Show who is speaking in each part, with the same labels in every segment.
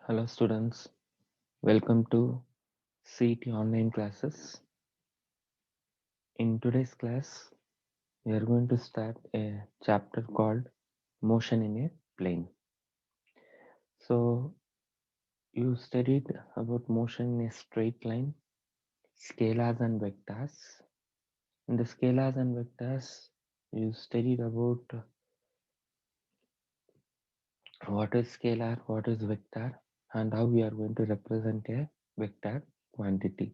Speaker 1: Hello students, welcome to CET online classes. In today's class, we are going to start a chapter called Motion in a Plane. So you studied about motion in a straight line, scalars and vectors. In the scalars and vectors, you studied about what is scalar, what is vector, and how we are going to represent a vector quantity.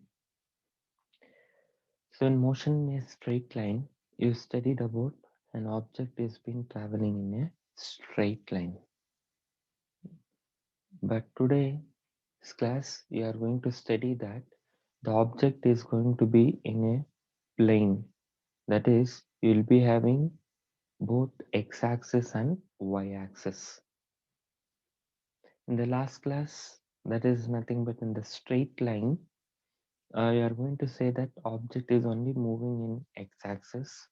Speaker 1: So in motion in a straight line, you studied about an object is been traveling in a straight line. But today, this class, we are going to study that the object is going to be in a plane. That is, you will be having both x-axis and y-axis. In the last class, that is nothing but in the straight line, you are going to say that object is only moving in x-axis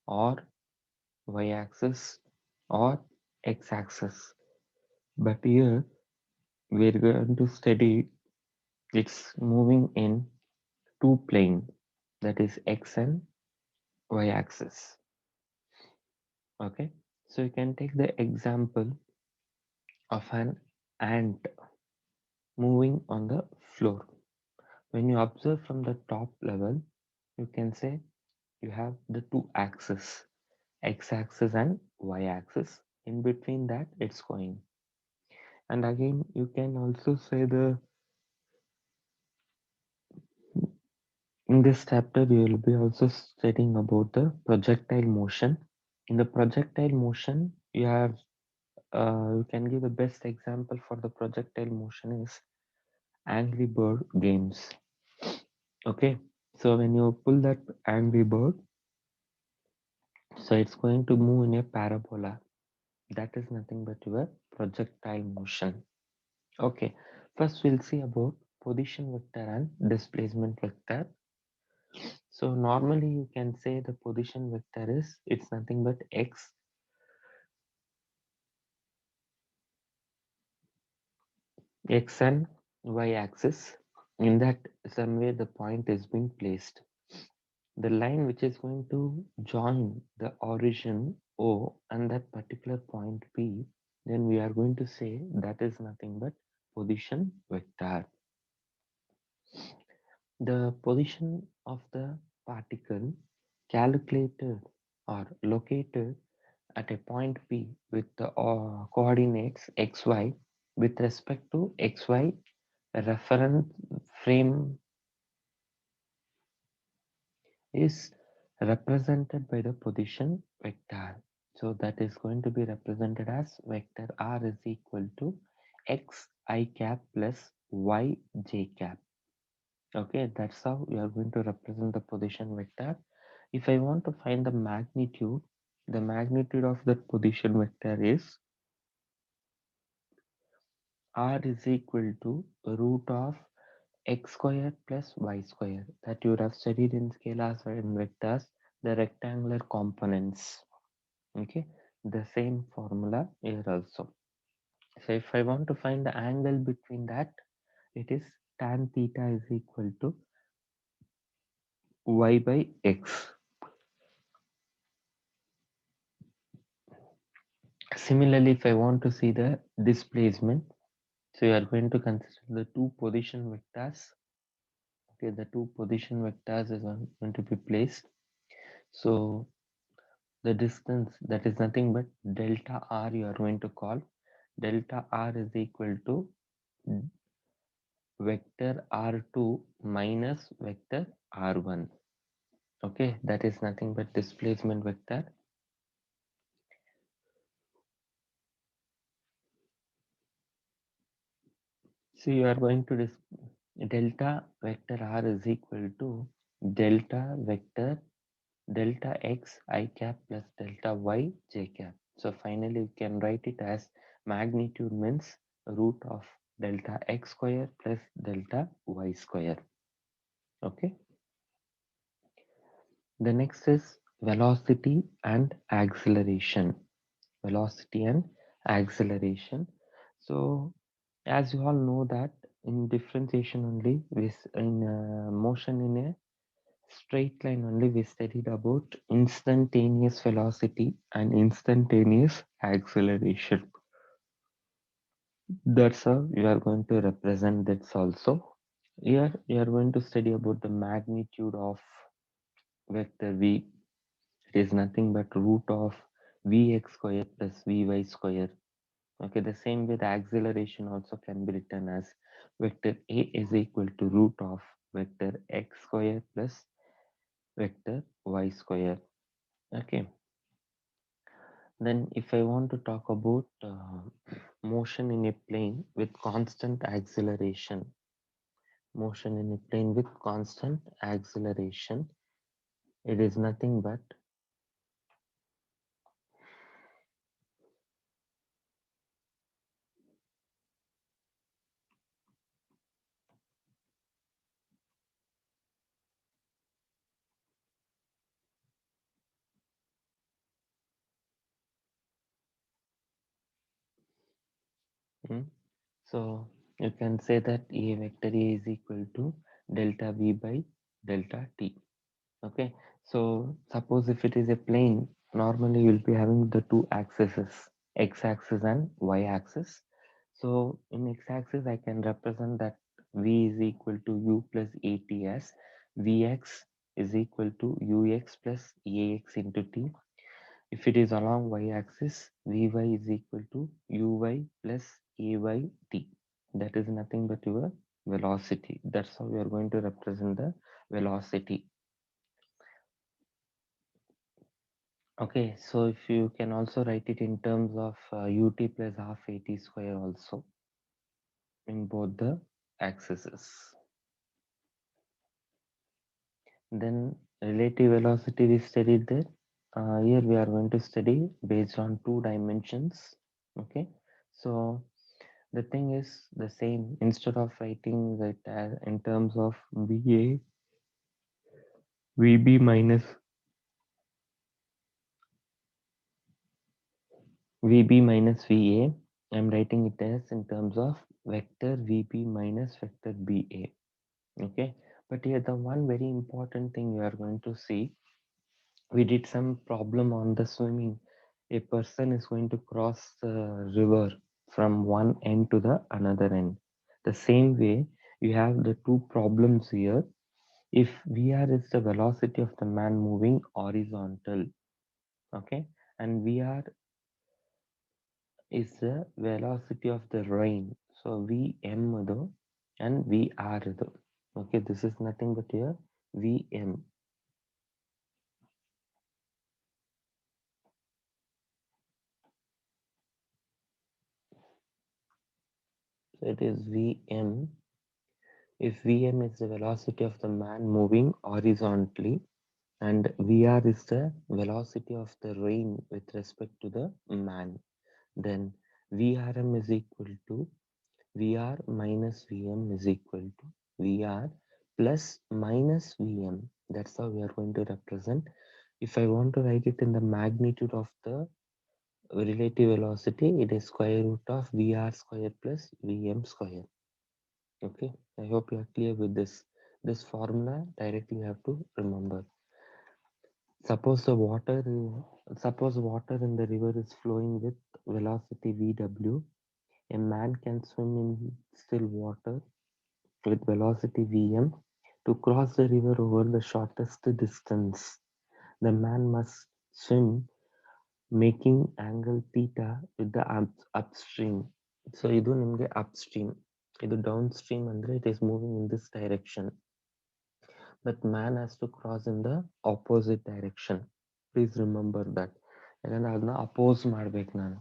Speaker 1: or y-axis or x-axis, but here we're going to study it's moving in two plane, that is x and y-axis. Okay, so you can take the example of an ant moving on the floor. When you observe from the top level, you can say you have the two axes, x-axis and y-axis. In between that, it's going. And again, you can also say the in this chapter we will be also studying about the projectile motion. In the projectile motion, you can give the best example for the projectile motion is Angry Bird games. Okay, so when you pull that Angry Bird, so it's going to move in a parabola. That is nothing but your projectile motion. Okay, first we'll see about position vector and displacement vector. So normally you can say the position vector is it's nothing but x and y axis. In that somewhere the point is being placed. The line which is going to join the origin O and that particular point P, then we are going to say that is nothing but position vector. The position of the particle calculated or located at a point P with the coordinates xy with respect to xy reference frame is represented by the position vector. So that is going to be represented as vector r is equal to x I cap plus y j cap. Okay, that's how we are going to represent the position vector. If I want to find the magnitude of that position vector is r is equal to root of x square plus y square that you would have studied in scalars or in vectors, the rectangular components. Okay, the same formula here also. So if I want to find the angle between that, it is tan theta is equal to y by x. Similarly, if I want to see the displacement, so you are going to consider the two position vectors. Okay, the two position vectors is going to be placed. So the distance, that is nothing but delta r, you are going to call delta r is equal to vector r2 minus vector r1. Okay, that is nothing but displacement vector. So you are going to delta vector r is equal to delta vector delta x I cap plus delta y j cap. So finally you can write it as magnitude means root of delta x square plus delta y square. Okay. The next is velocity and acceleration. Velocity and acceleration. So As you all know that in differentiation only, with in motion in a straight line only, we studied about instantaneous velocity and instantaneous acceleration. That's how you are going to represent this also. Here you are going to study about the magnitude of vector v. It is nothing but root of vx square plus vy square. Okay, the same way the acceleration also can be written as vector a is equal to root of vector x square plus vector y square. Okay, then if I want to talk about motion in a plane with constant acceleration, motion in a plane with constant acceleration, it is nothing but mm, so you can say that A vector A is equal to delta V by delta T. Okay, so suppose if it is a plane, normally you'll be having the two axes, x axis and y axis. So in x axis, I can represent that V is equal to U plus AT as Vx is equal to Ux plus Ax into T. If it is along y-axis, Vy is equal to Uy plus Ayt. That is nothing but your velocity. That's how we are going to represent the velocity. Okay, so if you can also write it in terms of ut plus half at square also in both the axes. Then relative velocity we studied there. Here we are going to study based on two dimensions. Okay, so the thing is the same. Instead of writing it as in terms of VA, VB minus VB minus VA, I'm writing it as in terms of vector VB minus vector BA. Okay, but here the one very important thing you are going to see, we did some problem on the swimming. A person is going to cross the river from one end to the another end. The same way, you have the two problems here. If VR is the velocity of the man moving horizontal, okay, and VR is the velocity of the rain. So Vm ಇದು and VR ಇದು. Okay, this is nothing but here Vm. So it is Vm. If Vm is the velocity of the man moving horizontally, and VR is the velocity of the rain with respect to the man, then VRM is equal to VR minus VM is equal to VR plus minus VM. That's how we are going to represent. If I want to write it in the magnitude of the relative velocity, it is square root of VR square plus VM square. Okay, I hope you are clear with this. This formula directly you have to remember. Suppose the water, suppose water in the river is flowing with velocity VW. A man can swim in still water with velocity Vm. To cross the river over the shortest distance, the man must swim making angle theta with the upstream. So ಇದು ನಿಮಗೆ upstream. ಇದು downstream ಅಂದ್ರೆ it is moving in this direction. But man has to cross in the opposite direction. Please remember that. ಯಾಕಂದ್ರೆ ಅದನ್ನ oppose ಮಾಡ್ಬೇಕು ನಾನು.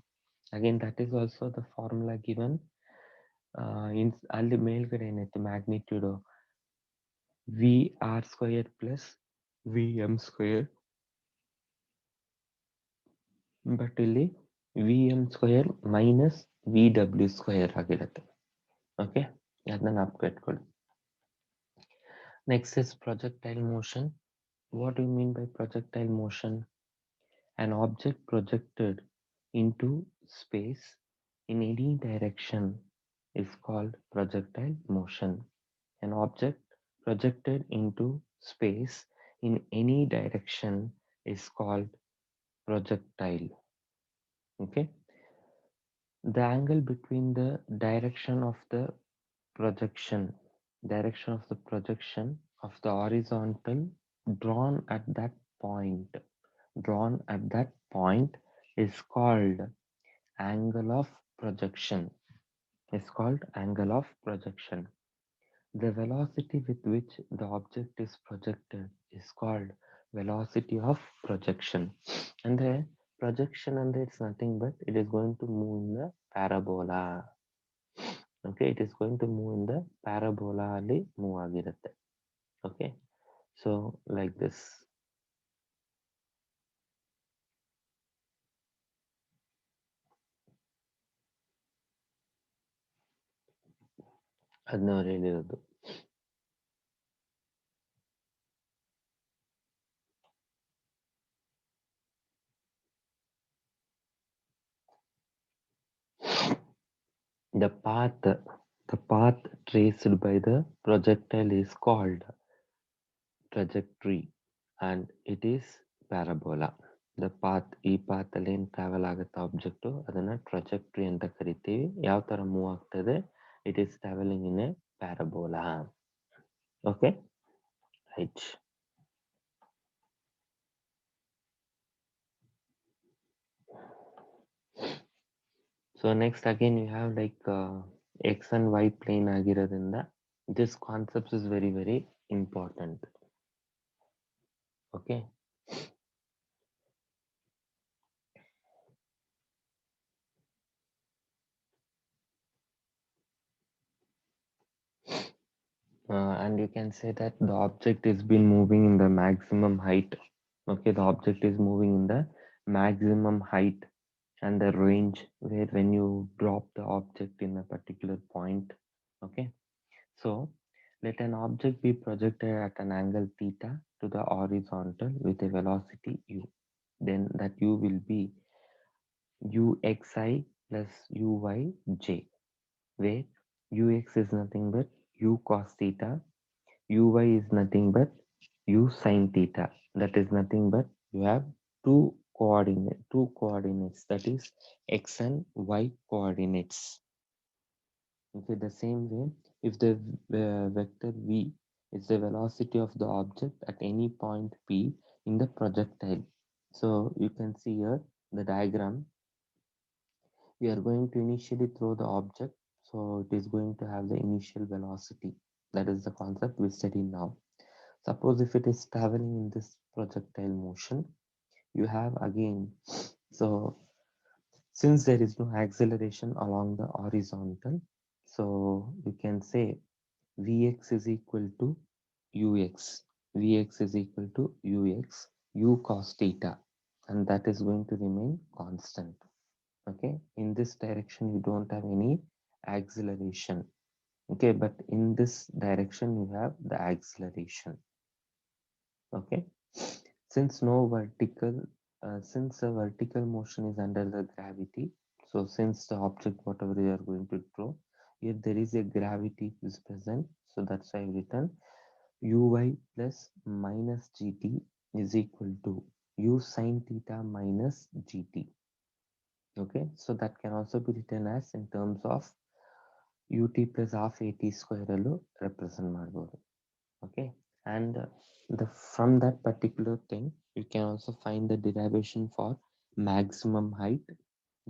Speaker 1: Again, that is also the formula given. ಅಲ್ಲಿ ಮೇಲ್ಗಡೆ ಏನೈತೆ magnitude V R square plus V M square, but ಇಲ್ಲಿ V M square minus V W square ಆಗಿರುತ್ತೆ. Okay, ಅದನ್ನ ನೆನಪಿಟ್ಕೊಳ್ಳಿ. Next is projectile motion. What do you mean by projectile motion? An object projected into space in any direction is called projectile motion. An object projected into space in any direction is called projectile. Okay, the angle between the projection direction of the projection of the horizontal drawn at that point drawn at that point is called angle of projection is called angle of projection. The velocity with which the object is projected is called velocity of projection. And the projection and it's nothing but it is going to move in the parabola. Okay, it is going to move in the parabola ಅಲ್ಲಿ move ಆಗಿರುತ್ತೆ. Okay, so like this. ಅದನ್ನ ಅವ್ರು ಹೇಳಿರೋದು. The path traced by the projectile is called trajectory and it is parabola. The path ಈ path ಅಲ್ಲಿ ಏನು travel ಆಗುತ್ತೆ object ಅದನ್ನ ಟ್ರಜೆಕ್ಟರಿ ಅಂತ ಕರಿತೀವಿ. ಯಾವ ತರ ಮೂವ್ ಆಗ್ತದೆ? It is travelling in a parabola. Okay, right. So next again you have like x and y plane ಆಗಿರೋದ್ರಿಂದ this concept is very very important. Okay, and you can say that the object is been moving in the maximum height. Okay, the object is moving in the maximum height and the range where when you drop the object in a particular point. Okay, so let an object be projected at an angle theta to the horizontal with a velocity u. Then that u will be uxi plus uyj, where ux is nothing but u cos theta, uy is nothing but u sin theta. That is nothing but you have two coordinates, that is x and y coordinates. Okay, the same way, if the vector v is the velocity of the object at any point p in the projectile. So you can see here the diagram. We are going to initially throw the object, so it is going to have the initial velocity. That is the concept we study now. Suppose if it is traveling in this projectile motion, you have again, so since there is no acceleration along the horizontal, so you can say Vx is equal to Ux. Vx is equal to Ux, u cos theta, and that is going to remain constant. Okay, in this direction you don't have any acceleration. Okay, but in this direction you have the acceleration. Okay, since no vertical since a vertical motion is under the gravity, so since the object whatever you are going to draw, if there is a gravity is present, so that's why I've written uy plus minus gt is equal to u sin theta minus gt. Okay, so that can also be written as in terms of ut plus half at square ಅಲ್ಲೂ represent ಮಾಡ್ಬೋದು. Okay, and the from that particular thing you can also find the derivation for maximum height.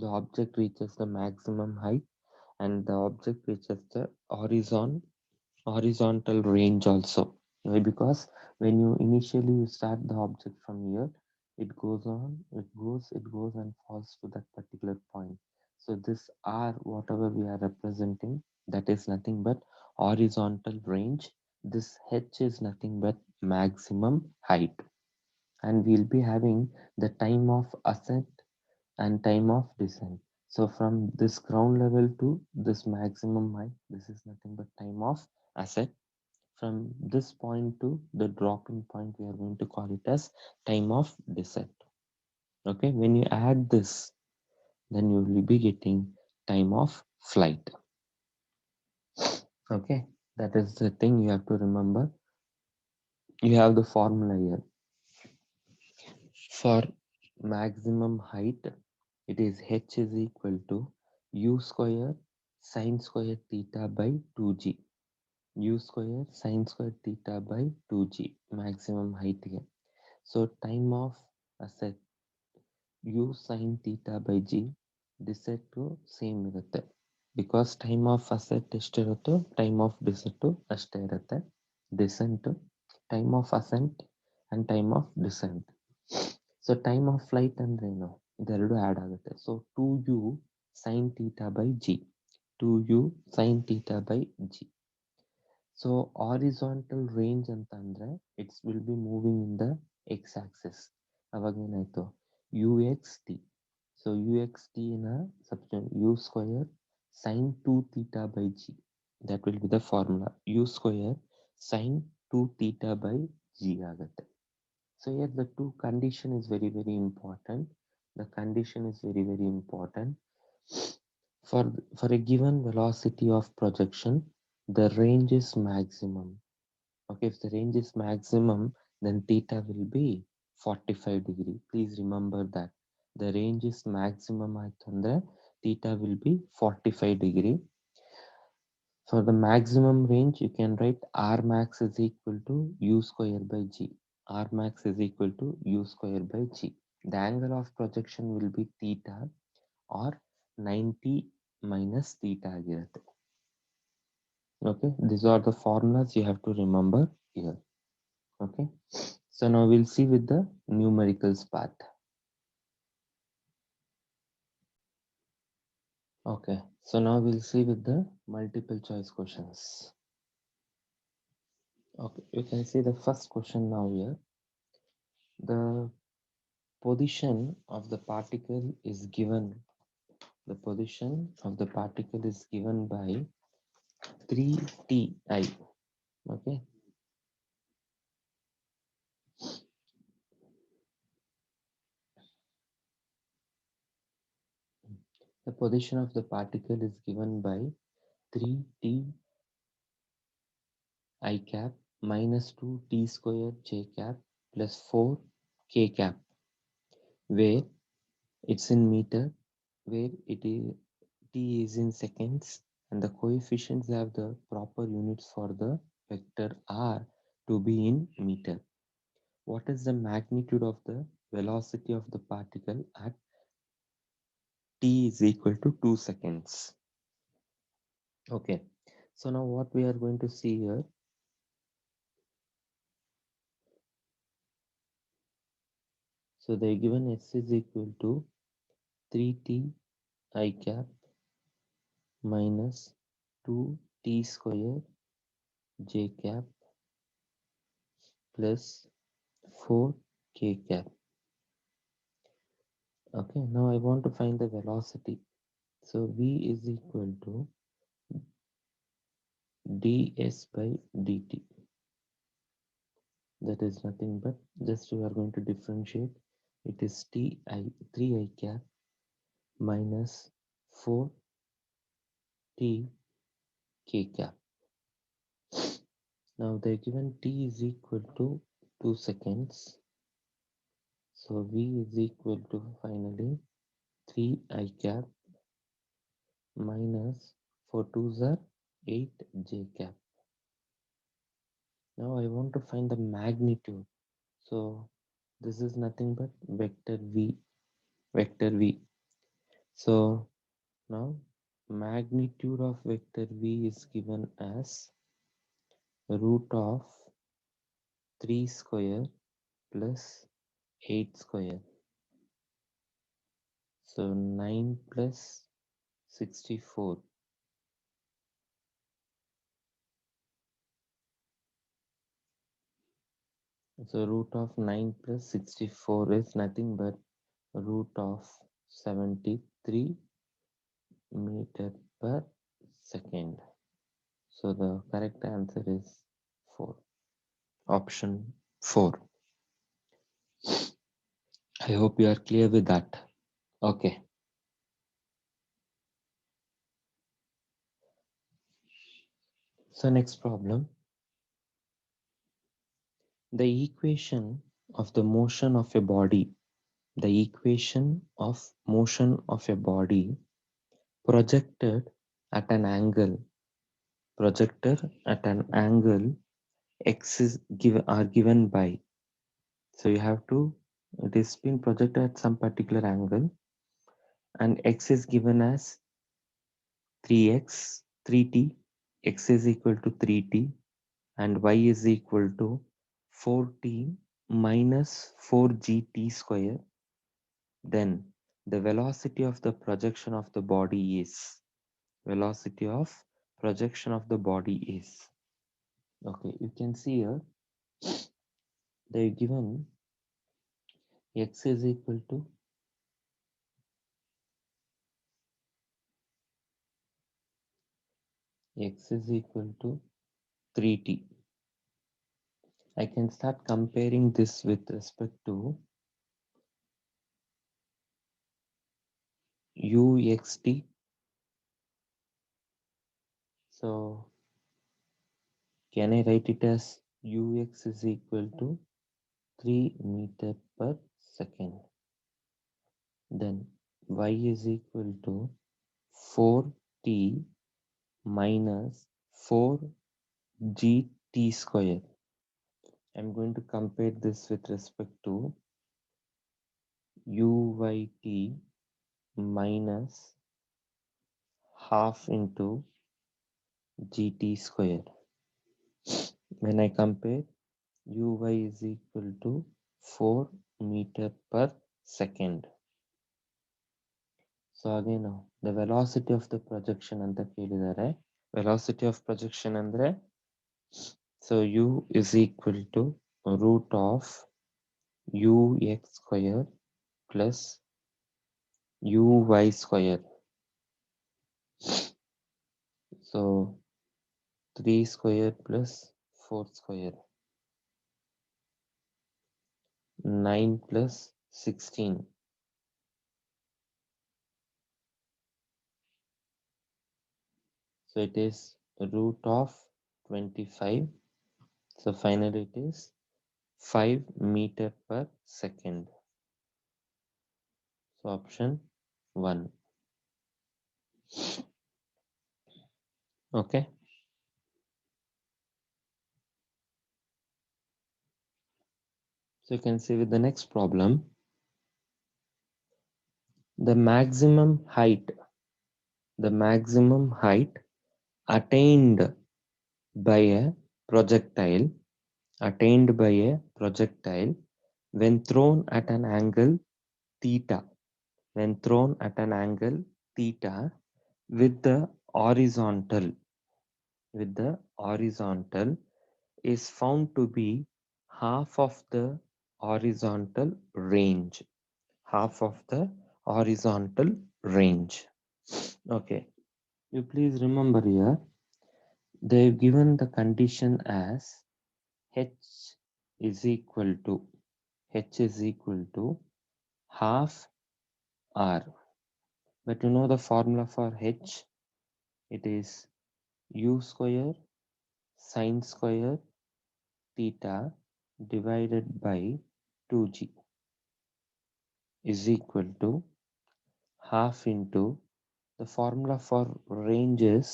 Speaker 1: The object reaches the maximum height and the object reaches the horizontal range also. Why? Because when you initially you start the object from here, it goes and falls to that particular point. So this r whatever we are representing, that is nothing but horizontal range. This h is nothing but maximum height, and we'll be having the time of ascent and time of descent. So from this ground level to this maximum height, this is nothing but time of ascent. From this point to the dropping point, we are going to call it as time of descent. Okay, when you add this, then you will be getting time of flight. Okay, that is the thing you have to remember. You have the formula here. For maximum height, it is h is equal to u square sine square theta by 2g. U square sine square theta by 2g, maximum height here. So time of asset u sine theta by g descent same ಇರುತ್ತೆ. Because time of ascent ಎಷ್ಟಿರುತ್ತೋ time of descent ಅಷ್ಟೇ ಇರುತ್ತೆ. Descent, time of ascent and time of descent. So time of flight ಅಂದ್ರೆ ಏನು, ಇದೆರಡು add ಆಗುತ್ತೆ. So 2u sine theta by G, 2u sine theta by G. So horizontal range ಅಂತ ಅಂದ್ರೆ it's will be moving in the X axis. ಅವಾಗ ಏನಾಯ್ತು, U X T. So U X T ನ substitute you square sine 2 theta by G, that will be the formula. U square sine 2 theta by G ಆಗುತ್ತೆ. So here the two condition is very very important. The condition is very very important. For a given velocity of projection, the range is maximum. Okay, if the range is maximum, then theta will be 45 degree. Please remember that the range is maximum aitandre theta will be 45 degree. For the maximum range, you can write R max is equal to u square by g. R max is equal to u square by g. The angle of projection will be theta or 90 minus theta ಆಗಿರುತ್ತೆ. Okay, these are the formulas you have to remember here. Okay, so now we'll see with the numericals part. Okay, so now we'll see with the multiple choice questions. Okay, you can see the first question now here. The position of the particle is given. The position of the particle is given by 3ti. Okay, the position of the particle is given by 3t I cap minus 2t square j cap plus 4 k cap, where it's in meter, where it is t is in seconds, and the coefficients have the proper units for the vector r to be in meter. What is the magnitude of the velocity of the particle at t is equal to 2 seconds? Okay, so now what we are going to see here, so they given s is equal to 3t I cap minus 2t square j cap plus 4k cap. Okay, now I want to find the velocity. So v is equal to ds by dt. That is nothing but just we are going to differentiate. It is ti 3I cap minus 4t k cap. Now they're given t is equal to 2 seconds. So v is equal to finally 3I cap minus 4 2s are 8j cap. Now I want to find the magnitude. So this is nothing but vector v, vector v. So now magnitude of vector v is given as root of 3 square plus 8 square. So 9 plus 64. So root of 9 plus 64 is nothing but root of 73 meter per second. So the correct answer is 4. Option 4. I hope you are clear with that. Okay. So next problem, the equation of the motion of a body, the equation of motion of a body projected at an angle, projected at an angle x is given by, so you have to, it is been projected at some particular angle and x is given as 3x, 3t, x is equal to 3t and y is equal to 4t minus 4gt square, then the velocity of the projection of the body is, velocity of projection of the body is, okay, you can see here they given x is equal to x is equal to 3t. I can start comparing this with respect to uxt. So can I write it as ux is equal to 3 meter per second? Then y is equal to 4t minus 4gt square. I'm going to compare this with respect to uyt minus half into gt square. When I compare, uy is equal to 4 meter per second. So again now the velocity of the projection ಅಂತ ಕೇಳಿದ್ದಾರೆ. Velocity of projection ಅಂದ್ರೆ, so u is equal to root of ux square plus uy square. So 3 square plus 4 square, 9 plus 16. So it is root of 25. So finally it is 5 meter per second. So option 1. Okay. So you can see with the next problem, the maximum height attained by a projectile when thrown at an angle theta, with the horizontal is found to be half of the horizontal range. Okay, you please remember here they've given the condition as h is equal to half r, but you know the formula for h, it is u square sine square theta divided by 2g is equal to half into, the formula for range is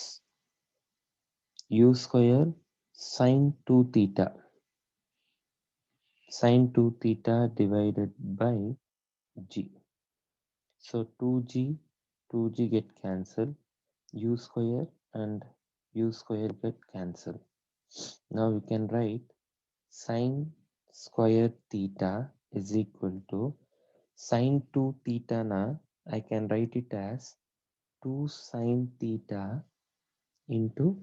Speaker 1: u square sine 2 theta divided by g. So 2g get cancelled, u square and u square get cancelled. Now we can write sine square theta is equal to sine 2 theta na I can write it as 2 sine theta into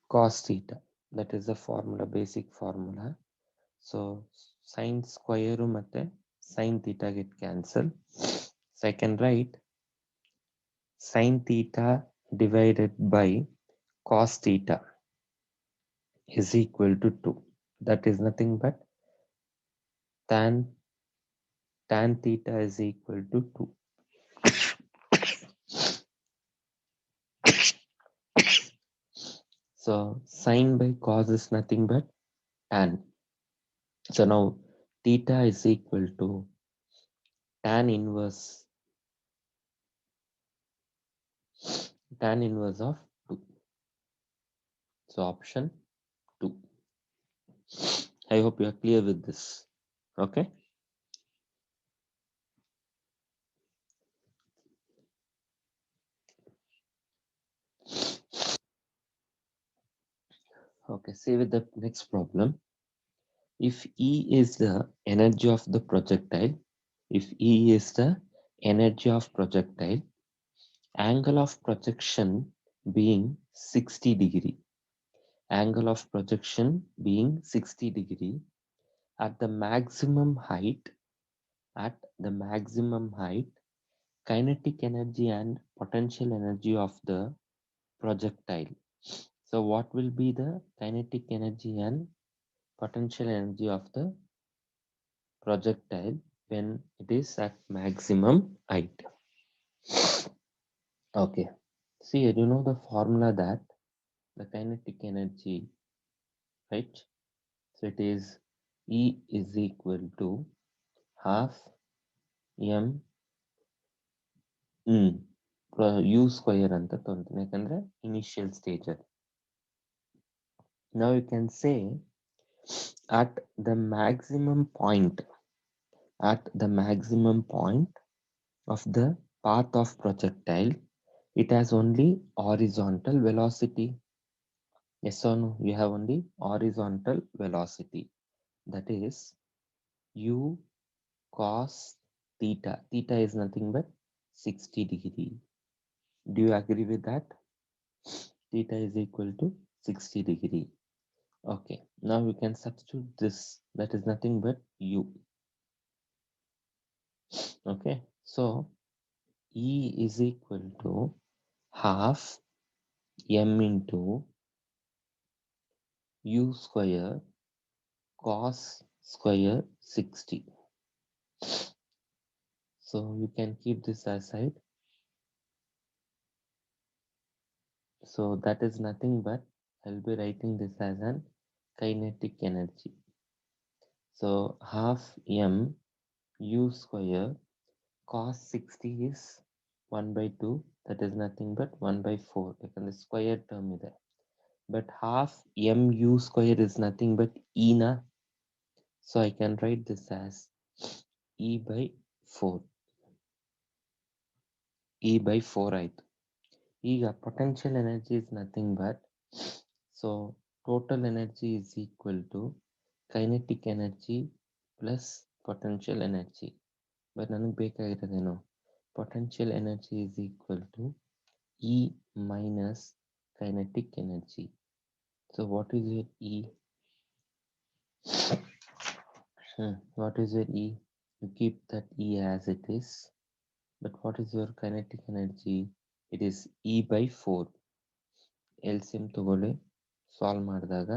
Speaker 1: cos theta. That is the formula, basic formula. So sine square ಮತ್ತೆ sine theta get cancelled. So I can write sine theta divided by cos theta is equal to 2. That is nothing but tan theta is equal to 2. So sine by cos is nothing but tan. So now theta is equal to tan inverse of 2. So option 2. I hope you are clear with this. Okay. Okay, see with the next problem. If E is the energy of the projectile, if E is the energy of projectile, angle of projection being 60 degree, angle of projection being 60 degree at the maximum height, at the maximum height, kinetic energy and potential energy of the projectile. So what will be the kinetic energy and potential energy of the projectile when it is at maximum height? Okay. See, you know the formula that the kinetic energy, right? So it is E is equal to half m u square ಅಂತ ತೊಂತೀನಿ ಯಾಕಂದ್ರೆ initial stage ಅಲ್ಲಿ. Now you can say at the maximum point, at the maximum point of the path of projectile, it has only horizontal velocity. Yes or no? You have only horizontal velocity. That is u cos theta. Theta is nothing but 60 degree. Do you agree with that? Theta is equal to 60 degree. Okay, now we can substitute this. That is nothing but u. Okay, so E is equal to half m into u square cos square 60. So you can keep this aside. So that is nothing but I'll be writing this as an kinetic energy. So half m u square cos 60 is 1 by 2. That is nothing but 1 by 4. ಯಾಕಂದ್ರೆ square term ಇದೆ. But half mu square is nothing but E na. So I can write this as E by 4. E by 4 ಆಯ್ತು. ಈಗ potential energy is nothing but, so total energy is equal to kinetic energy plus potential energy. But ನನಗೆ ಬೇಕಾಗಿರೋದೇನು, potential energy is equal to E minus kinetic energy. So what is your E? What is your E? You keep that E as it is. But what is your kinetic energy? It is E by 4. LCM ತಗೊಳ್ಳಿ, solve ಮಾಡಿದಾಗ,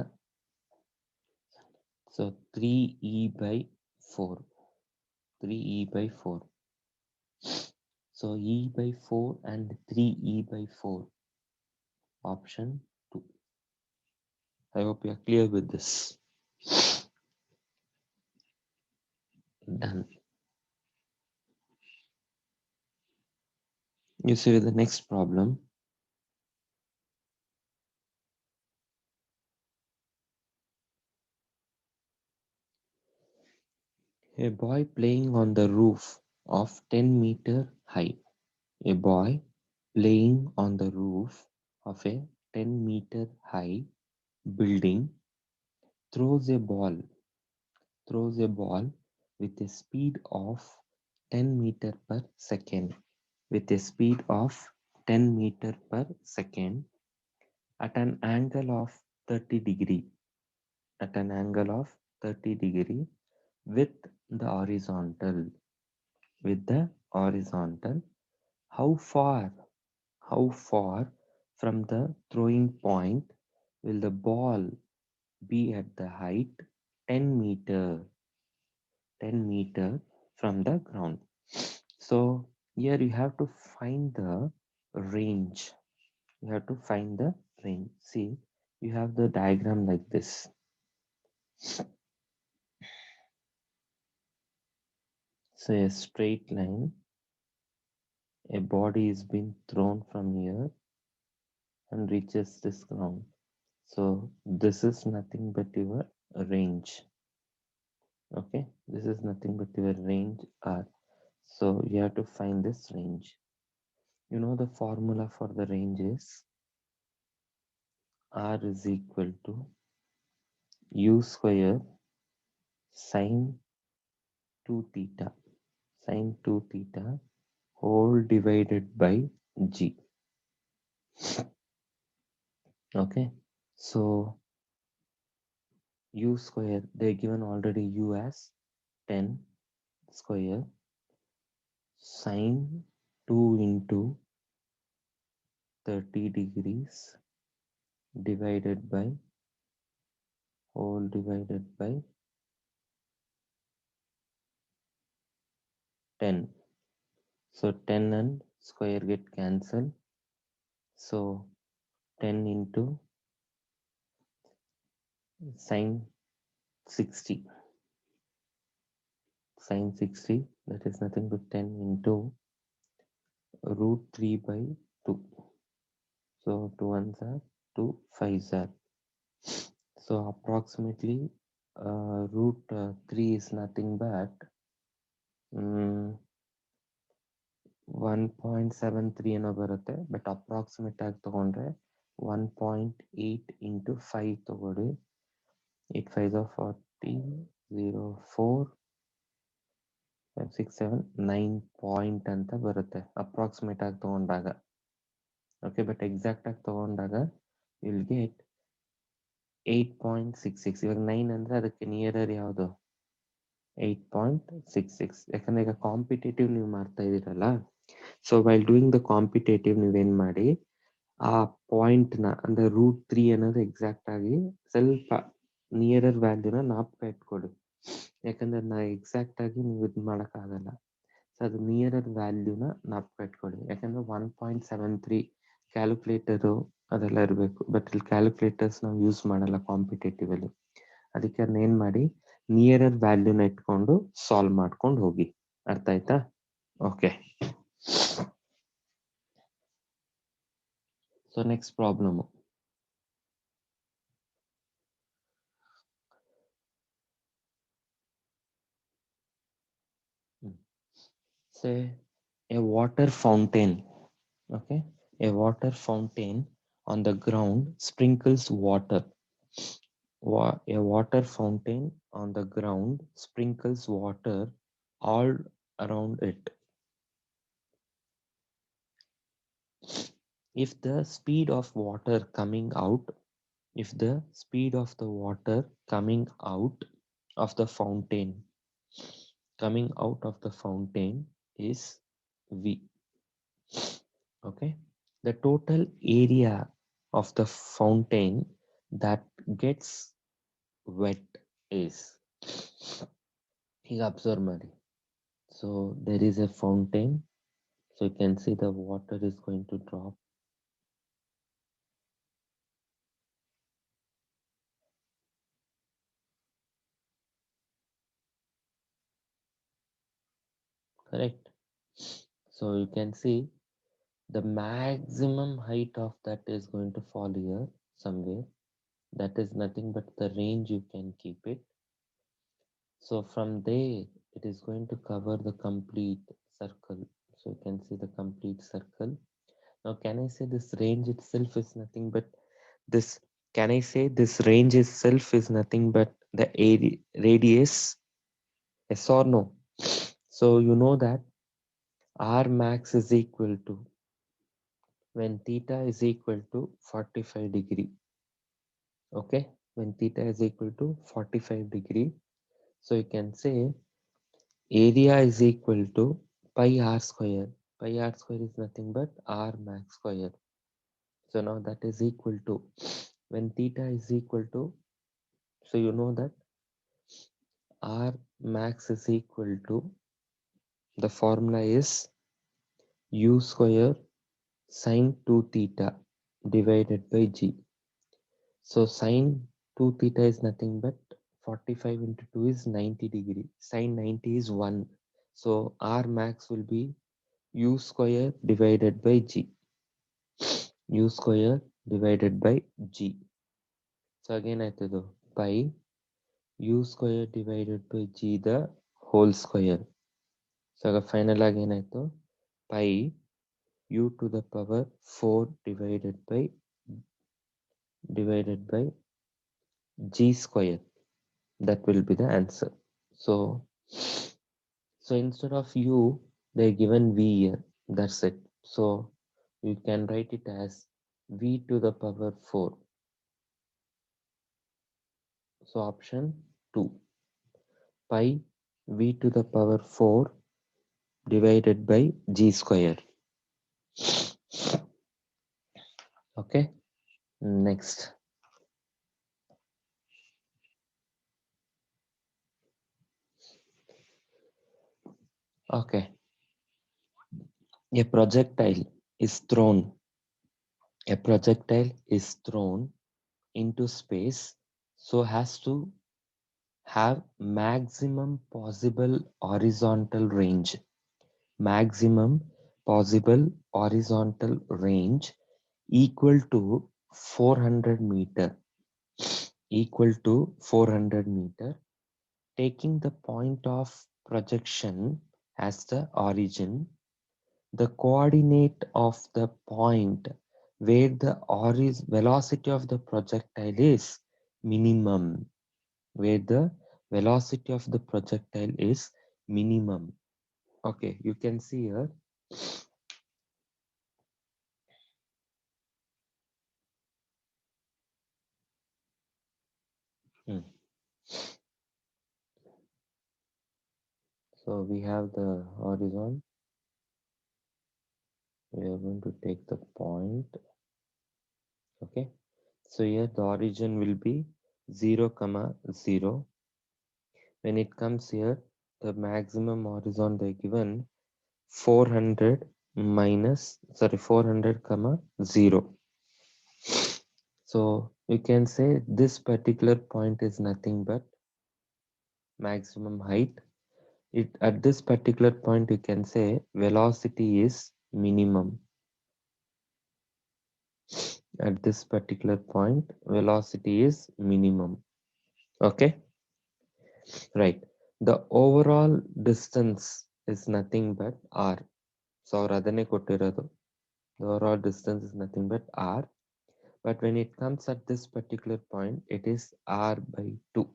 Speaker 1: so 3E by 4. 3E by 4. So E by 4 and 3E by 4. Option 2. I hope you are clear with this. Done. You see the next problem. A boy playing on the roof of 10-meter high. A boy playing on the roof of a 10-meter high building throws a ball with a speed of 10 meter per second, with a speed of 10 meter per second at an angle of 30 degree, at an angle of 30 degree with the horizontal, with the horizontal. How far, how far from the throwing point will the ball be at the height 10 meter, 10 meter from the ground? So here you have to find the range. You have to find the range. See, you have the diagram like this. So a straight line, a body is being thrown from here and reaches this ground. So this is nothing but your range. Okay, this is nothing but your range R. So you have to find this range. You know the formula for the range is R is equal to U square sine 2 theta, sine 2 theta whole divided by G. Okay, so U square, they're given already U as 10 square sine 2 into 30 degrees divided by whole divided by 10. So 10 and square get cancelled. So 10 into sine 60. Sine 60, that is nothing but 10 into root 3 by 2. So 2 ones are 2 5s are. So approximately root 3 is nothing but 1.73 ಏನೋ ಬರುತ್ತೆ, but approximate ಆಗಿ ತಗೊಂಡ್ರೆ 1.8 into 5 ತಗೊಳ್ಳಿ. 8 5 40, 0 4 5 6 7 9 point ಅಂತ ಬರುತ್ತೆ approximate ಆಗಿ ತಗೊಂಡಾಗ. Okay, but exact ಆಗಿ ತಗೊಂಡಾಗ ವಿಲ್ ಗೆಟ್ 8.66. ಇವಾಗ 9 ಅಂದ್ರೆ ಅದಕ್ಕೆ ನಿಯರರ್ ಯಾವುದು? 8.66. ಯಾಕಂದ್ರೆ ಈಗ ಕಾಂಪಿಟೇಟಿವ್ ನೀವು ಮಾಡ್ತಾ ಇದೀರಲ್ಲ, so while doing the competitive ನೀವೇನ್ ಮಾಡಿ ಆ ಪಾಯಿಂಟ್ನ ಅಂದ್ರೆ ರೂಟ್ 3 ಅನ್ನೋದು ಎಕ್ಸಾಕ್ಟ್ ಆಗಿ ಸ್ವಲ್ಪ ನಿಯರರ್ ವ್ಯಾಲ್ಯೂನ ನಾಪ್ಕ ಇಟ್ಕೊಳ್ಳಿ. ಯಾಕಂದ್ರೆ ನಾ ಎಕ್ಸಾಕ್ಟ್ ಆಗಿ ನೀವು ಇದು ಮಾಡೋಕ್ಕಾಗಲ್ಲ. ಸೊ ಅದು ನಿಯರರ್ ವ್ಯಾಲ್ಯೂನ ನಾಪ್ಕ ಇಟ್ಕೊಳ್ಳಿ. ಯಾಕಂದ್ರೆ 1.73 ಕ್ಯಾಲ್ಕುಲೇಟರು ಅದೆಲ್ಲ ಇರಬೇಕು, ಬಟ್ ಇಲ್ಲಿ ಕ್ಯಾಲ್ಕುಲೇಟರ್ಸ್ ನಾವು ಯೂಸ್ ಮಾಡಲ್ಲ ಕಾಂಪಿಟೇಟಿವ್ ಅಲ್ಲಿ. ಅದಕ್ಕೆ ಅದನ್ನ ಏನ್ ಮಾಡಿ ನಿಯರರ್ ವ್ಯಾಲ್ಯೂನ ಇಟ್ಕೊಂಡು ಸಾಲ್ವ್ ಮಾಡ್ಕೊಂಡು ಹೋಗಿ. ಅರ್ಥ ಆಯ್ತಾ? Okay, so next problem. Say a water fountain. Okay, a water fountain on the ground sprinkles water. A water fountain on the ground sprinkles water all around it. If the speed of water coming out, if the speed of the water coming out of the fountain, coming out of the fountain is V. Okay, the total area of the fountain that gets wet is, ಈಗ observe ಮಾಡಿ. So there is a fountain, so you can see the water is going to drop. Correct. So you can see the maximum height of that is going to fall here somewhere. That is nothing but the range you can keep it. So from there it is going to cover the complete circle. So you can see the complete circle. Now can I say this range itself is nothing but this? Can I say this range itself is nothing but the area, radius? Yes or no? So you know that R max is equal to, when theta is equal to 45 degree. Okay, when theta is equal to 45 degree, so you can say area is equal to pi r square. Pi r square is nothing but R max square. So now that is equal to, when theta is equal to, so you know that R max is equal to, the formula is U square sine 2 theta divided by G. So sine 2 theta is nothing but 45 into 2 is 90 degree. Sine 90 is 1. So R max will be u square divided by g. U square divided by g. So again I do pi u square divided by g the whole square. So final again I do pi u to the power 4 divided by g square. That will be the answer. So instead of u, they given v here. That's it. So you can write it as v to the power 4. So option 2, pi v to the power 4 divided by g square. Okay, next. Okay, a projectile is thrown. A projectile is thrown into space so has to have maximum possible horizontal range. Maximum possible horizontal range equal to 400 meter. Equal to 400 meter. Taking the point of projection as the origin, the coordinate of the point where the velocity of the projectile is minimum, where the velocity of the projectile is minimum. Okay, you can see here. Hmm. So we have the horizon. We are going to take the point. Okay. So here the origin will be 0, 0. When it comes here, the maximum horizon they given 400 400, 0. So you can say this particular point is nothing but maximum height. At this particular point, you can say velocity is minimum. At this particular point, velocity is minimum. Okay, right. The overall distance is nothing but r. So ಅದನ್ನೇ ಕೊಟ್ಟಿರೋದು. The overall distance is nothing but r. But when it comes at this particular point, it is r by 2.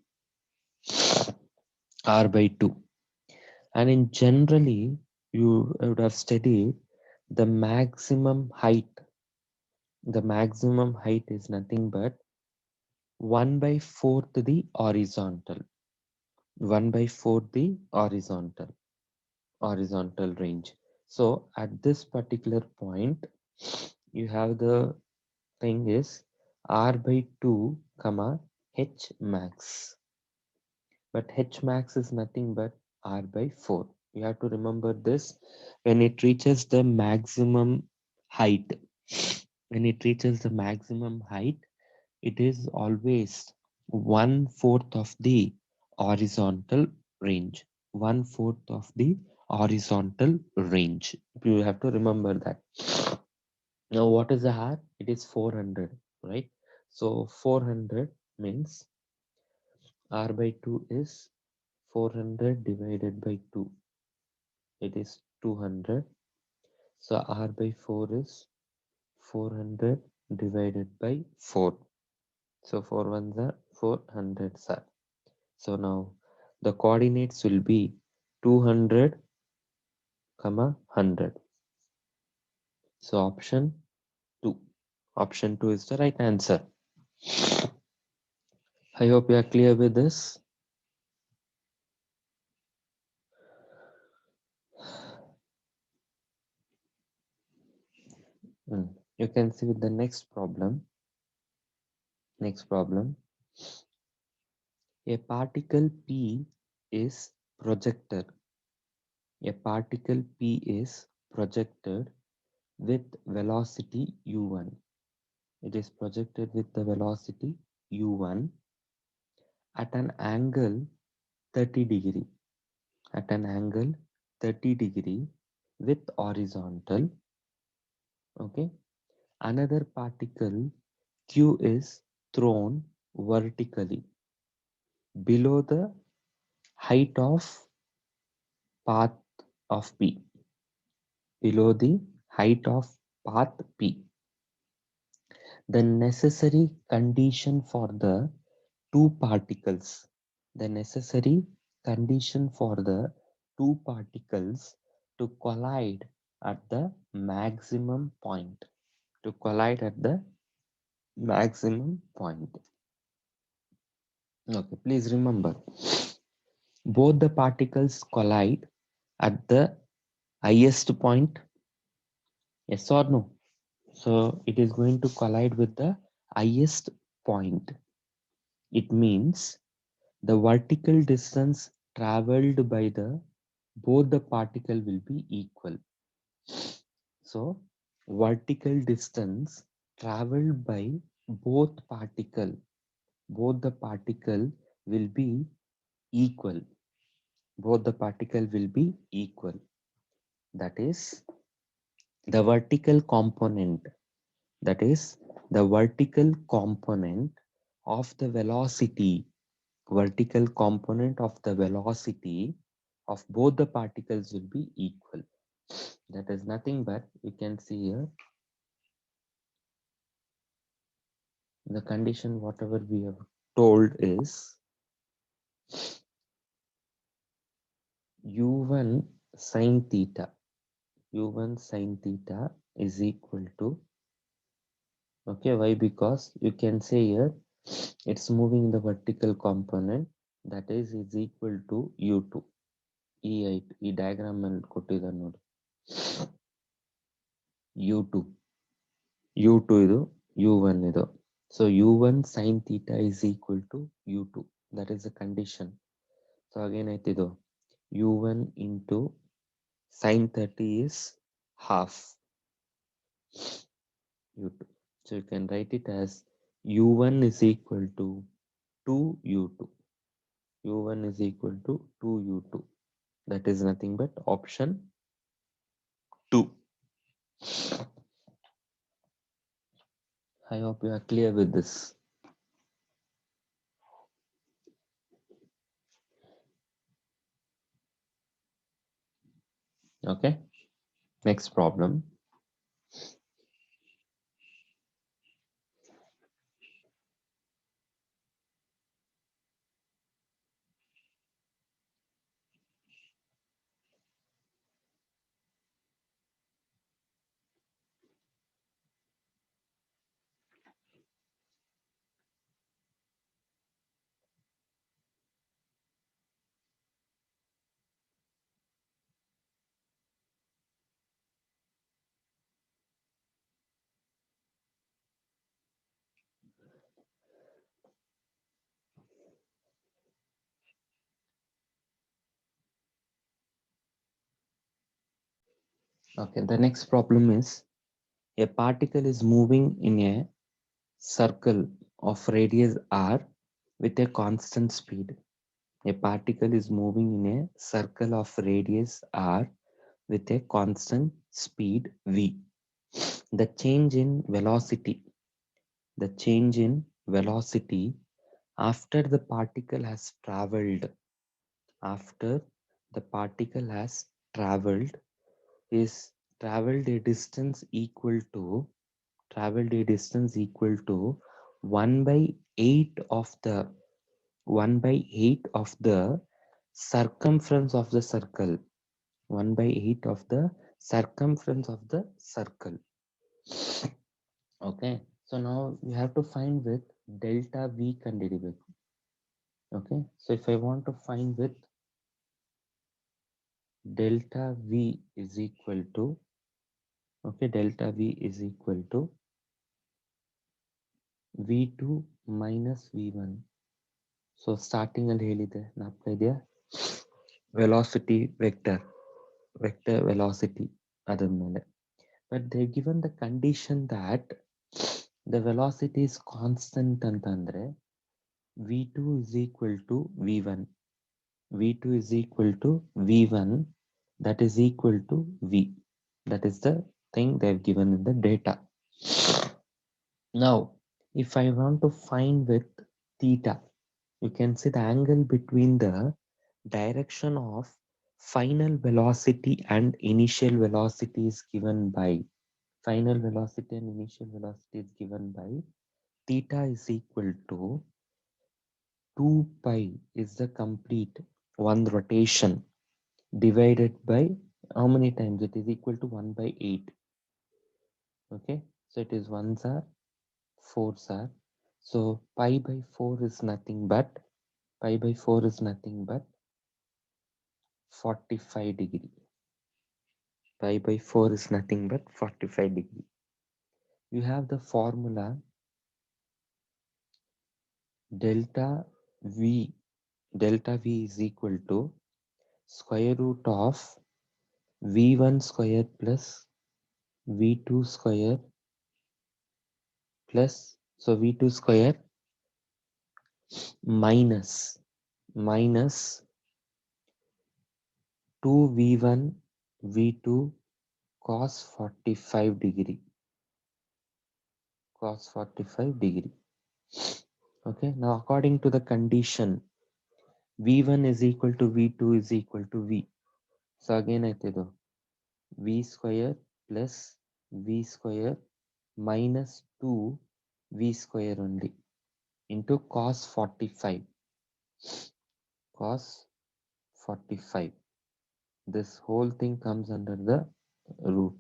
Speaker 1: R by 2. And in generally, you would have studied the maximum height. The maximum height is nothing but 1 by 4th the horizontal. 1 by 4th the horizontal range. So at this particular point, you have the thing is r by 2 comma h max. But h max is nothing but r by 4. You have to remember this. When it reaches the maximum height, when it reaches the maximum height, it is always 1/4 of the horizontal range. 1/4 of the horizontal range. You have to remember that. Now, what is the r? It is 400, right? So 400 means r by 2 is 400 divided by 2. It is 200. So r by 4 is 400 divided by 4. So 4 ones are 400, sir. So now the coordinates will be 200, 100. So option 2. Option 2 is the right answer. I hope you are clear with this. You can see with the next problem. Next problem. A particle P is projected. A particle P is projected with velocity u1. It is projected with the velocity u1 at an angle 30 degree, at an angle 30 degree with horizontal. Okay, another particle q is thrown vertically below the height of path of p, below the height of path p. The necessary condition for the two particles, the necessary condition for the two particles to collide at the maximum point, to collide at the maximum point. Okay, please remember, both the particles collide at the highest point, yes or no? So it is going to collide with the highest point. It means the vertical distance traveled by the both the particle will be equal. So vertical distance traveled by both the particle will be equal. Both the particle will be equal. That is the vertical component. That is the vertical component of the velocity. Vertical component of the velocity of both the particles will be equal. That is nothing but, you can see here, the condition whatever we have told is u1 sine theta, u1 sine theta is equal to, okay, why? Because you can say here it's moving the vertical component, that is equal to u2. ಈ diagram ಅಲ್ಲಿ ಕೊಟ್ಟಿದ್ದಾರೆ ನೋಡಿ, u2 ಇದು u1 ಇದು. So u1 sin theta is equal to u2. That is the condition. So again ಇದು u1 into sin 30 is half u2. So you can write it as u1 is equal to 2u2. u1 is equal to 2u2. That is nothing but option 2. I hope you are clear with this. Okay, next problem. Okay, the next problem is a particle is moving in a circle of radius r with a constant speed. A particle is moving in a circle of radius r with a constant speed v. The change in velocity, the change in velocity after the particle has traveled, after the particle has traveled is traveled a distance equal to, traveled a distance equal to 1 by 8 of the 1 by 8 of the circumference of the circle. 1 by 8 of the circumference of the circle. Okay, so now we have to find with delta v ಕಂಡುಹಿಡಿಬೇಕು. Okay, so if I want to find with delta v is equal to, okay, delta v is equal to v2 minus v1. So starting ಅಲ್ಲಿ ಹೇಳಿದೆ ಜ್ಞಾಪಕ ಇದೆಯಾ, velocity vector velocity ಅದರ ಮೇಲೆ. But they given the condition that the velocity is constant ಅಂತಂದ್ರೆ v2 is equal to v1. v2 is equal to v1, that is equal to v. That is the thing they have given in the data. Now if I want to find with theta, you can see the angle between the direction of final velocity and initial velocity is given by final velocity and initial velocity is given by theta is equal to 2 pi is the complete one rotation divided by how many times? It is equal to 1 by 8. Okay, so it is 1s are 4s are, so pi by 4 is nothing but 45 degree. Pi by 4 is nothing but 45 degree. You have the formula delta v is equal to square root of v1 square plus v2 square plus, so v2 square minus 2v1 v2 cos 45 degree. Okay, now according to the condition v1 is equal to v2 is equal to v, so again ಆಯ್ತಿದು v square plus v square minus 2 v square only into cos 45. This whole thing comes under the root.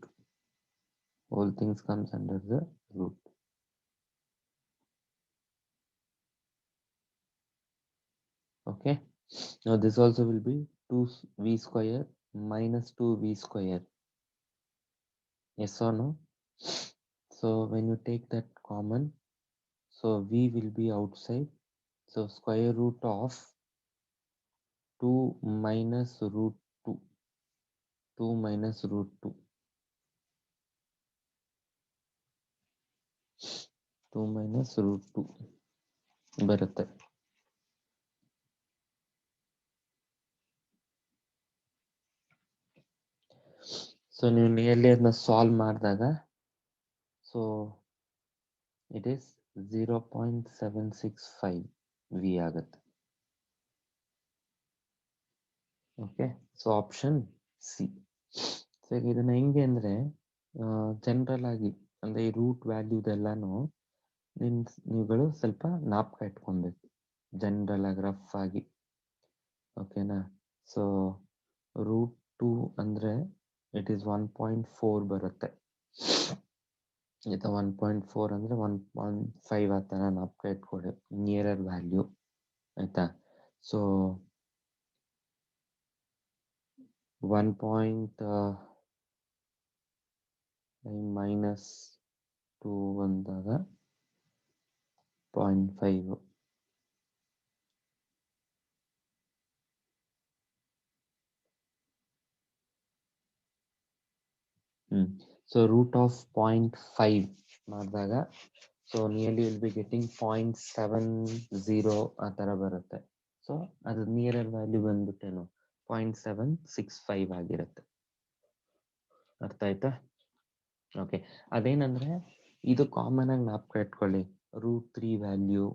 Speaker 1: Okay, now this also will be 2v square minus 2v square. Yes or no? So when you take that common, so v will be outside, so square root of 2 minus root 2 ಬರುತ್ತೆ. So ನೀವು nearly ಅದನ್ನ solve ಮಾಡಿದಾಗ so it is 0.765 V ಆಗುತ್ತೆ. Okay, so option C. So ಈಗ ಇದನ್ನ ಹೆಂಗೆ ಅಂದ್ರೆ general ಆಗಿ ಅಂದ್ರೆ ಈ ರೂಟ್ ವ್ಯಾಲ್ಯೂದೆಲ್ಲಾನು ನೀವುಗಳು ಸ್ವಲ್ಪ ನಾಪ್ಕ ಇಟ್ಕೊಬೇಕು ಜನರಲ್ ಆಗಿ ರಫ್ ಆಗಿ. ಓಕೆನಾ, ಸೊ ರೂಟ್ 2 ಅಂದ್ರೆ ಇಟ್ ಈಸ್ 1.4 ಬರುತ್ತೆ. ಆಯ್ತಾ, 1.4 ಅಂದ್ರೆ 1.5 ಆ ಥರ ನಾಪ್ಕ ಇಟ್ಕೊಳ್ಳಿ ನಿಯರರ್ ವ್ಯಾಲ್ಯೂ. ಆಯ್ತಾ, ಸೊ 1.5 minus 2 ಅಂದಾಗ 0.5. ಸೊ ರೂಟ್ ಆಫ್ 0.5 ಮಾಡಿದಾಗ so nearly will be getting 0.70 ಆ ಥರ ಬರುತ್ತೆ. ಸೊ ಅದು ನಿಯರರ್ ವ್ಯಾಲ್ಯೂ ಬಂದ್ಬಿಟ್ಟೇನು 0.765 ಆಗಿರುತ್ತೆ. ಅರ್ಥ ಆಯ್ತಾ? ಓಕೆ, ಅದೇನಂದ್ರೆ ಇದು ಕಾಮನ್ ಆಗಿ ನಾಪ್ಕ ಇಟ್ಕೊಳ್ಳಿ, ರೂಟ್ 3 ವ್ಯಾಲ್ಯೂ,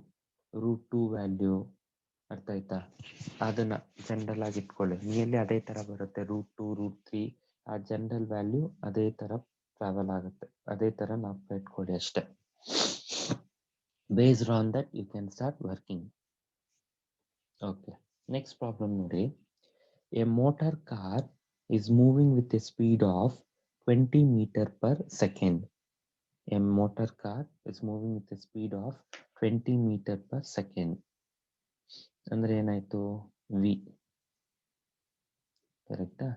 Speaker 1: ರೂಟ್ 2 ವ್ಯಾಲ್ಯೂ. ಅರ್ಥ ಆಯ್ತಾ? ಅದನ್ನ ಜನರಲ್ ಆಗಿ ಇಟ್ಕೊಳ್ಳಿ, ನಿಯರ್ಲಿ ಅದೇ ತರ ಬರುತ್ತೆ. ರೂಟ್ 2 ರೂಟ್ 3 ಆ ಜನರಲ್ ವ್ಯಾಲ್ಯೂ ಅದೇ ತರ ಟ್ರಾವೆಲ್ ಆಗುತ್ತೆ, ಅದೇ ತರ ನಾಪ್ಕ ಇಟ್ಕೊಳ್ಳಿ ಅಷ್ಟೇ. Based on that you can start working. Okay, next problem ನೋಡಿ. A motor car is moving with a speed of 20 meter per second. A motor car is moving with a speed of 20 meter per second. ಅಂದ್ರೆ ಏನಾಯ್ತು, v. ಕರೆಕ್ಟಾ?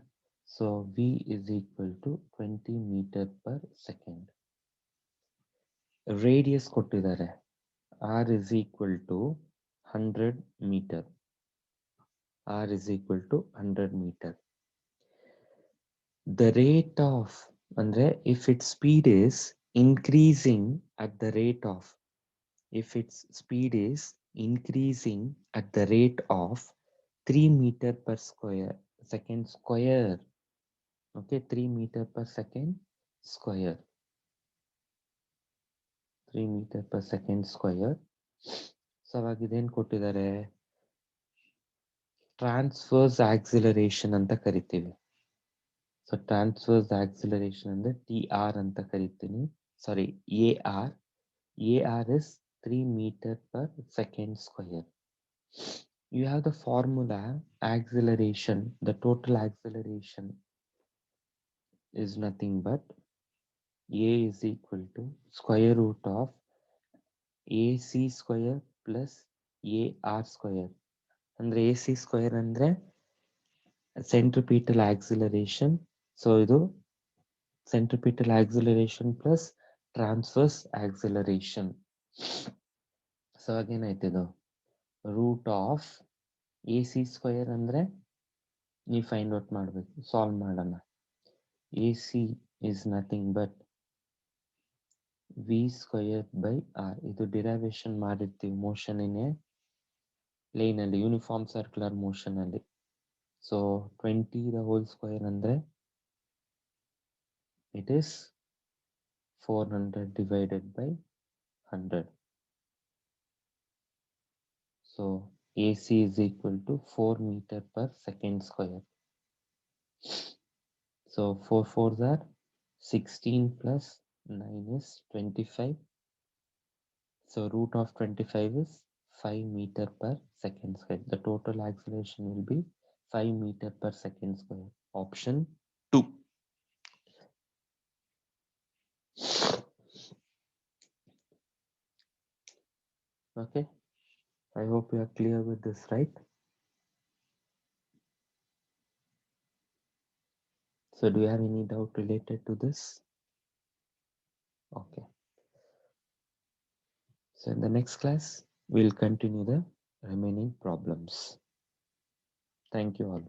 Speaker 1: So v is equal to 20 meter per second. Radius ಕೊಟ್ಟಿದ್ದಾರೆ, r is equal to 100 meter. r is equal to 100 meter. The rate of, ಅಂದ್ರೆ if its speed is increasing at the rate of, if its speed is increasing at the rate of 3 meter per square second square, okay, 3 meter per second square, 3 meter per second square. So ಅವಾಗ ಇದೇನು ಕೊಟ್ಟಿದ್ದಾರೆ, transfers acceleration ಅಂತ ಕರಿತೀವಿ. So transfers acceleration ಅಂದ್ರೆ TR ಅಂತ ಕರಿತೀನಿ, ಸಾರಿ AR. AR is 3 meter per second square. You have the formula acceleration, the total acceleration is nothing but A is equal to square root of AC square plus AR square. ಅಂದ್ರೆ AC square ಅಂದ್ರೆ centripetal acceleration. So ಇದು centripetal acceleration plus transverse acceleration. So ಆಗೇನಾಯ್ತಿದು root of AC square ಅಂದ್ರೆ ನೀವು find out ಮಾಡಬೇಕು, solve ಮಾಡೋಣ. AC is nothing but V square by R. ಇದು derivation ಮಾಡಿರ್ತೀವಿ ಮೋಷನ್ ಇನ್ ಎ ಪ್ಲೇನ್ ಅಲ್ಲಿ, ಯೂನಿಫಾರ್ಮ್ ಸರ್ಕ್ಯುಲರ್ ಮೋಷನ್ ಅಲ್ಲಿ. ಸೊ 20 ದ ಹೋಲ್ ಸ್ಕ್ವೇರ್ ಅಂದ್ರೆ it is 400 divided by 100. So AC is equal to 4 meter per second square. So 4 4s are 16 plus 9 is 25. So root of 25 is 5 meter per second square. The total acceleration will be 5 meter per second square. Option 2. Okay. I hope you are clear with this, right? So do you have any doubt related to this? Okay. So in the next class, we'll continue the remaining problems. Thank you all.